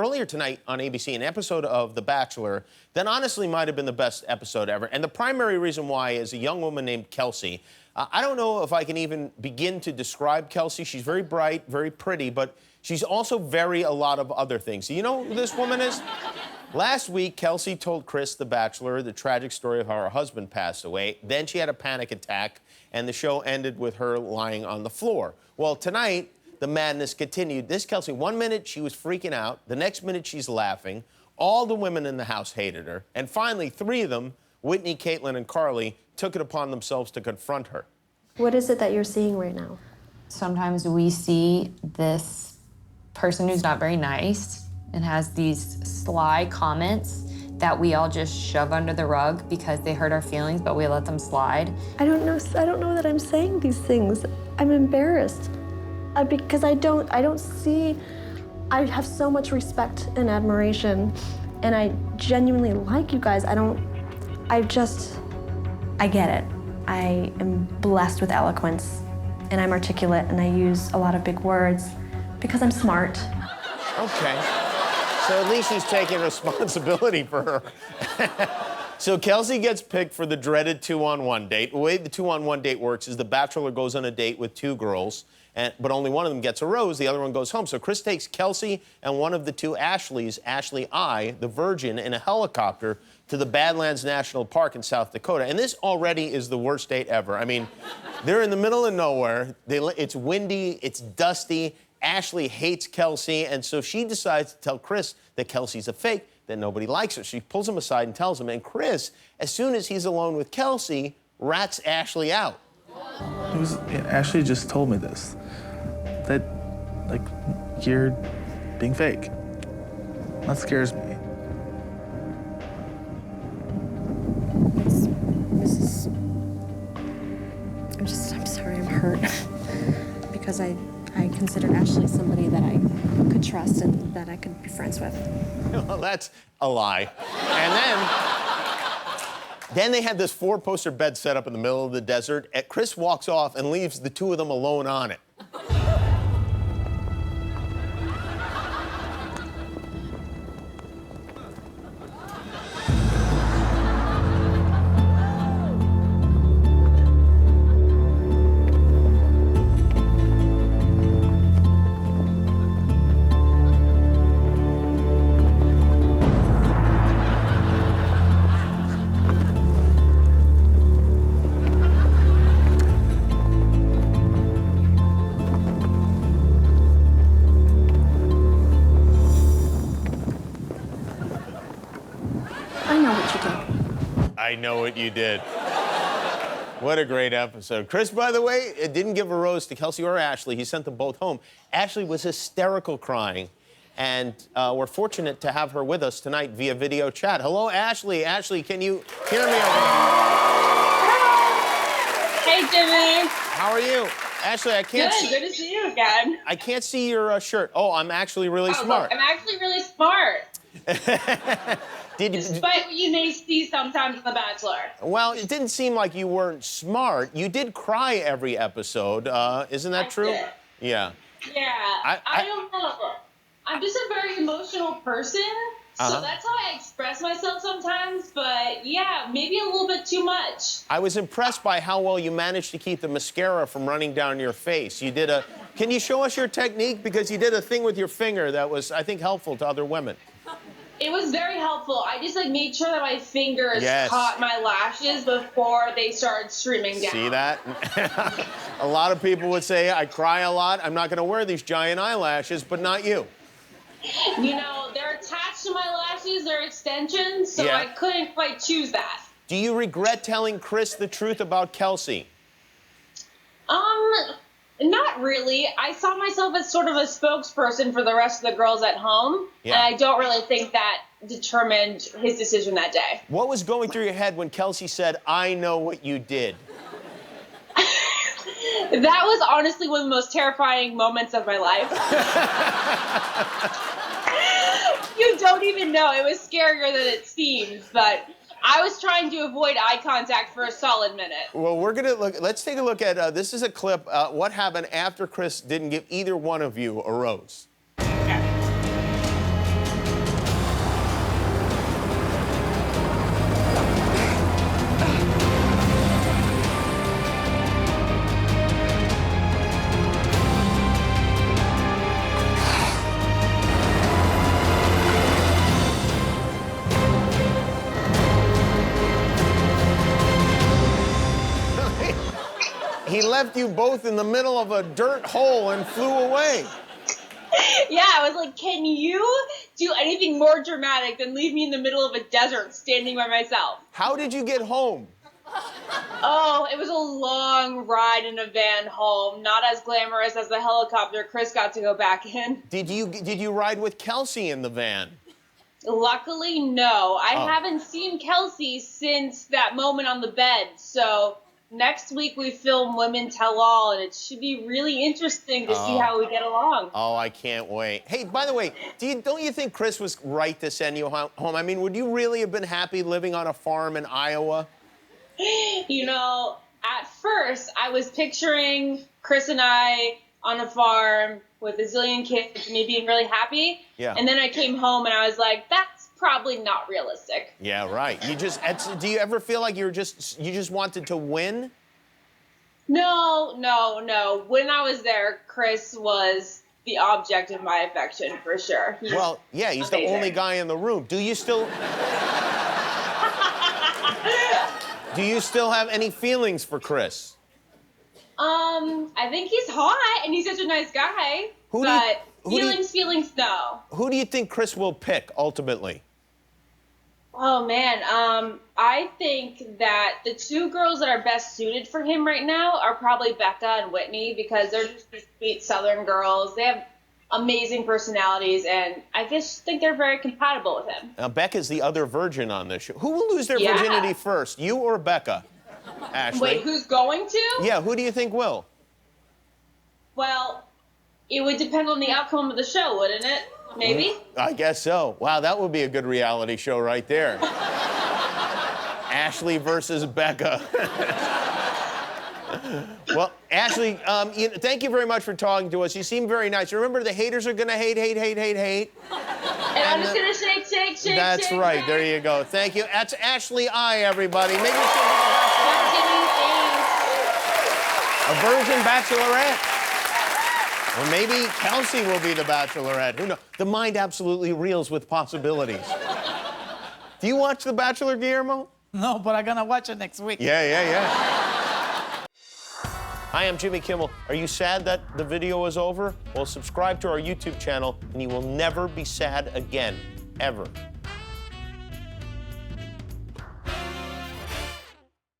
Earlier tonight on ABC, an episode of The Bachelor that honestly might have been the best episode ever. And the primary reason why is a young woman named Kelsey. I don't know if I can even begin to describe Kelsey. She's very bright, very pretty, but she's also a lot of other things. Do you know who this woman is? Last week, Kelsey told Chris, the Bachelor, the tragic story of how her husband passed away. Then she had a panic attack, and the show ended with her lying on the floor. Well, tonight, the madness continued. This Kelsey, 1 minute she was freaking out, the next minute she's laughing. All the women in the house hated her. And finally, three of them, Whitney, Caitlin, and Carly, took it upon themselves to confront her. What is it that you're seeing right now? Sometimes we see this person who's not very nice and has these sly comments that we all just shove under the rug because they hurt our feelings, but we let them slide. I don't know that I'm saying these things. I'm embarrassed. Because I have so much respect and admiration, and I genuinely like you guys. I get it. I am blessed with eloquence, and I'm articulate, and I use a lot of big words because I'm smart. Okay. So at least she's taking responsibility for her. So Kelsey gets picked for the dreaded 2-on-1 date. The way the 2-on-1 date works is the Bachelor goes on a date with two girls, but only one of them gets a rose, the other one goes home. So Chris takes Kelsey and one of the two Ashleys, Ashley I, the virgin, in a helicopter to the Badlands National Park in South Dakota. And this already is the worst date ever. I mean, they're in the middle of nowhere. It's windy, it's dusty. Ashley hates Kelsey, and so she decides to tell Chris that Kelsey's a fake, that nobody likes her. She pulls him aside and tells him, and Chris, as soon as he's alone with Kelsey, rats Ashley out. Ashley just told me this, that, like, you're being fake. That scares me. I'm sorry, I'm hurt. Because I considered Ashley somebody that I could trust and that I could be friends with. Well, that's a lie. And then they had this 4-poster bed set up in the middle of the desert. And Chris walks off and leaves the two of them alone on it. I know what you did. What a great episode. Chris, by the way, didn't give a rose to Kelsey or Ashley. He sent them both home. Ashley was hysterical crying, and we're fortunate to have her with us tonight via video chat. Hello, Ashley. Ashley, can you hear me over there? Hey, Jimmy. How are you? Ashley, I can't see... Good to see you again. I can't see your shirt. Oh, I'm actually really smart. Look, I'm actually really smart. Despite what you may see sometimes in The Bachelor. Well, it didn't seem like you weren't smart. You did cry every episode. Isn't that true? Did. Yeah. Yeah. I don't know. I'm just a very emotional person, so that's how I express myself sometimes. But yeah, maybe a little bit too much. I was impressed by how well you managed to keep the mascara from running down your face. You did a... Can you show us your technique? Because you did a thing with your finger that was, I think, helpful to other women. It was very helpful. I just made sure that my fingers caught my lashes before they started streaming down. See that? A lot of people would say, I cry a lot. I'm not going to wear these giant eyelashes, but not you. You know, they're attached to my lashes. They're extensions, so I couldn't quite choose that. Do you regret telling Chris the truth about Kelsey? Not really. I saw myself as sort of a spokesperson for the rest of the girls at home, and I don't really think that determined his decision that day. What was going through your head when Kelsey said, I know what you did? That was honestly one of the most terrifying moments of my life. You don't even know. It was scarier than it seems, but I was trying to avoid eye contact for a solid minute. Well, we're gonna look. Let's take a look at this. Is a clip. What happened after Chris didn't give either one of you a rose? Okay. left you both in the middle of a dirt hole and flew away. Yeah, I was like, can you do anything more dramatic than leave me in the middle of a desert standing by myself? How did you get home? Oh, it was a long ride in a van home. Not as glamorous as the helicopter Chris got to go back in. Did you ride with Kelsey in the van? Luckily, no. I haven't seen Kelsey since that moment on the bed. So next week we film Women Tell All, and it should be really interesting to see how we get along. Oh, I can't wait. Hey, by the way, don't you think Chris was right to send you home? I mean, would you really have been happy living on a farm in Iowa? You know, at first I was picturing Chris and I on a farm with a zillion kids, me being really happy. Yeah. And then I came home and I was like, that's probably not realistic. Yeah, right. Do you ever feel like you just wanted to win? No. When I was there, Chris was the object of my affection for sure. Well, yeah, he's amazing. the only guy in the room. Do you still have any feelings for Chris? I think he's hot and he's such a nice guy. Feelings, no. Who do you think Chris will pick ultimately? Oh man, I think that the two girls that are best suited for him right now are probably Becca and Whitney, because they're just these sweet Southern girls. They have amazing personalities, and I just think they're very compatible with him. Now, Becca's the other virgin on this show. Who will lose their virginity first, you or Becca? Ashley? Wait, who's going to? Yeah, who do you think will? Well, it would depend on the outcome of the show, wouldn't it? Maybe? I guess so. Wow, that would be a good reality show right there. Ashley versus Becca. Well, Ashley, thank you very much for talking to us. You seem very nice. Remember, the haters are gonna hate. And I'm just gonna shake. That's shake, right. shake. There you go. Thank you. That's Ashley I, everybody. Maybe she'll be a virgin bachelorette. Or maybe Kelsey will be the bachelorette. Who knows? The mind absolutely reels with possibilities. Do you watch The Bachelor, Guillermo? No, but I'm gonna watch it next week. Yeah. Hi, I'm Jimmy Kimmel. Are you sad that the video is over? Well, subscribe to our YouTube channel and you will never be sad again, ever.